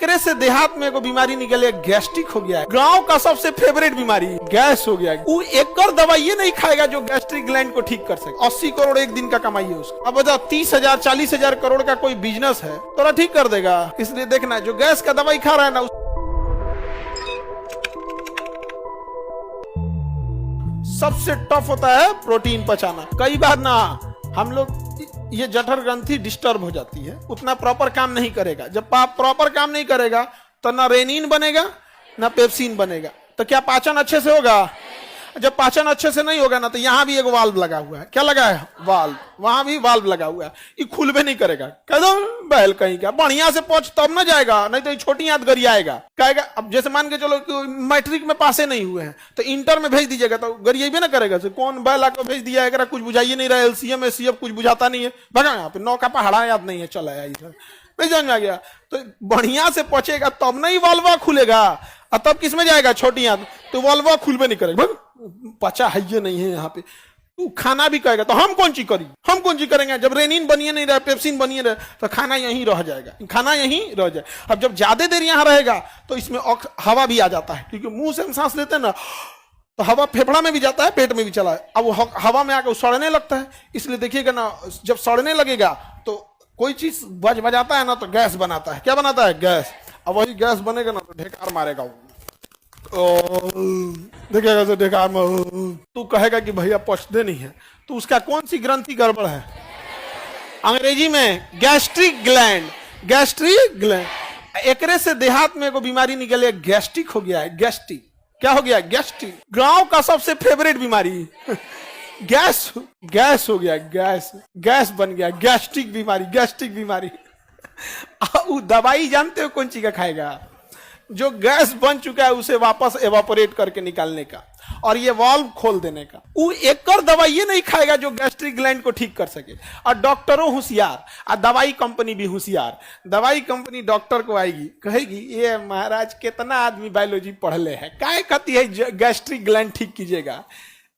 एकरे से देहात में एगो बीमारी निकले, गैस्ट्रिक हो गया है। गांव का सबसे फेवरेट बीमारी गैस हो गया है। वो एक दवाई नहीं खाएगा जो गैस्ट्रिक ग्लैंड को ठीक कर सके। 80 करोड़ एक दिन का कमाई है उसका। अब बताओ 30,000 40,000 करोड़ का कोई बिजनेस है तो ठीक कर देगा। इसलिए देखना जो गैस का दवाई खा रहा है ना, सबसे टफ होता है प्रोटीन पचाना। कई बार ना हम लोग ये जठर ग्रंथि डिस्टर्ब हो जाती है, उतना प्रॉपर काम नहीं करेगा। जब प्रॉपर काम नहीं करेगा तो ना रेनिन बनेगा ना पेप्सिन बनेगा, तो क्या पाचन अच्छे से होगा? जब पाचन अच्छे से नहीं होगा ना, तो यहाँ भी एक वाल्व लगा हुआ है। क्या लगा है? वाल्व। वहां भी वाल्व लगा हुआ है, ये खुलबे नहीं करेगा। कदम बैल कहीं का बढ़िया से पहुंच तब ना जाएगा, नहीं तो छोटी हाथ गरियाएगा। कहेगा अब जैसे मान के चलो कि मैट्रिक में पासे नहीं हुए हैं तो इंटर में भेज दीजिएगा, तो गरियाबे ना करेगा। कौन बैल आकर भेज दिया है, कुछ बुझाइए नहीं रहा। एलसीएम एसीएफ कुछ बुझाता नहीं है, भगा यहाँ पे 9 का पहाड़ा याद नहीं है, चला इधर नहीं समझ में आ गया। तो बढ़िया से पहुंचेगा तब नहीं वाल्वा खुलेगा, और तब किसमें जाएगा? छोटी हाथ। तो वाल्वा खुलबे नहीं करेगा, पचा है ये नहीं है यहाँ पे। तू खाना भी कहेगा तो हम कौन चीज करी, हम कौन चीज करेंगे? जब रेनिन बनिए नहीं रहा, पेप्सिन बनिए रहे, तो खाना यहीं रह जाएगा, खाना यहीं रह जाए। अब जब ज्यादा देर यहाँ रहेगा तो इसमें हवा भी आ जाता है, क्योंकि मुंह से हम सांस लेते हैं ना, तो हवा फेफड़ा में भी जाता है, पेट में भी चला है। अब वो हवा में आकर सड़ने लगता है। इसलिए देखिएगा ना, जब सड़ने लगेगा तो कोई चीज बजाता है ना, तो गैस बनाता है। क्या बनाता है? गैस। अब वही गैस बनेगा ना, तो ढेकार मारेगा। देखिएगा तो ढेकार में तू कहेगा कि भैया पचते नहीं है, तो उसका कौन सी ग्रंथि गड़बड़ है? अंग्रेजी में गैस्ट्रिक ग्लैंड। Gastric gland. एकरे से देहात में एगो बीमारी निकले, गैस्ट्रिक हो गया है। गैस्ट्रिक क्या हो गया? गैस्ट्रिक। गांव का सबसे फेवरेट बीमारी गैस। गैस हो गया, गैस। गैस बन गया, गैस्ट्रिक बीमारी। गैस्ट्रिक बीमारी। दवाई जानते हो कौन चीज का खाएगा? जो गैस बन चुका है उसे वापस एवापोरेट करके निकालने का, और ये वाल्व खोल देने का। वो एक दवाई नहीं खाएगा जो गैस्ट्रिक ग्लैंड को ठीक कर सके। और डॉक्टरों होशियार, और दवाई कंपनी भी होशियार। दवाई कंपनी डॉक्टर को आएगी, कहेगी ये महाराज कितना आदमी बायोलॉजी पढ़ले है, काय कहती है गैस्ट्रिक ग्लैंड ठीक कीजिएगा।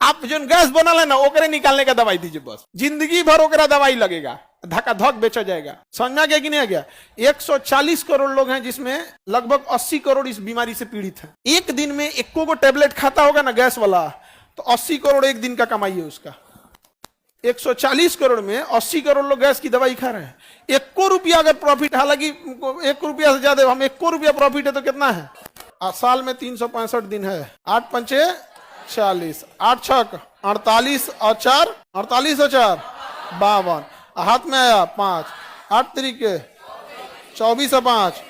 आप जो गैस बनल है ना, ओकरे निकालने का दवाई दीजिए बस। जिंदगी भर ओकरा दवाई लगेगा, धक्का धक बेचा जाएगा। समझ में आ गया कि नहीं आ गया? 140 करोड़ लोग हैं, जिसमें लगभग 80 करोड़ इस बीमारी से पीड़ित है। एक दिन में 1 को टेबलेट खाता होगा ना गैस वाला, तो 80 करोड़ एक दिन का कमाई है उसका। 140 करोड़ में 80 करोड़ लोग गैस की दवाई खा रहे हैं। 1 रुपया अगर प्रॉफिट, हालांकि 1 रुपया से ज्यादा, हम 1 रुपया प्रॉफिट है तो कितना है? साल में 365 दिन है। 8 पंचे 40, 8 छक 48 और 4 48 और 4 52, हाथ में आया 5, 8 तरीके 24 और 5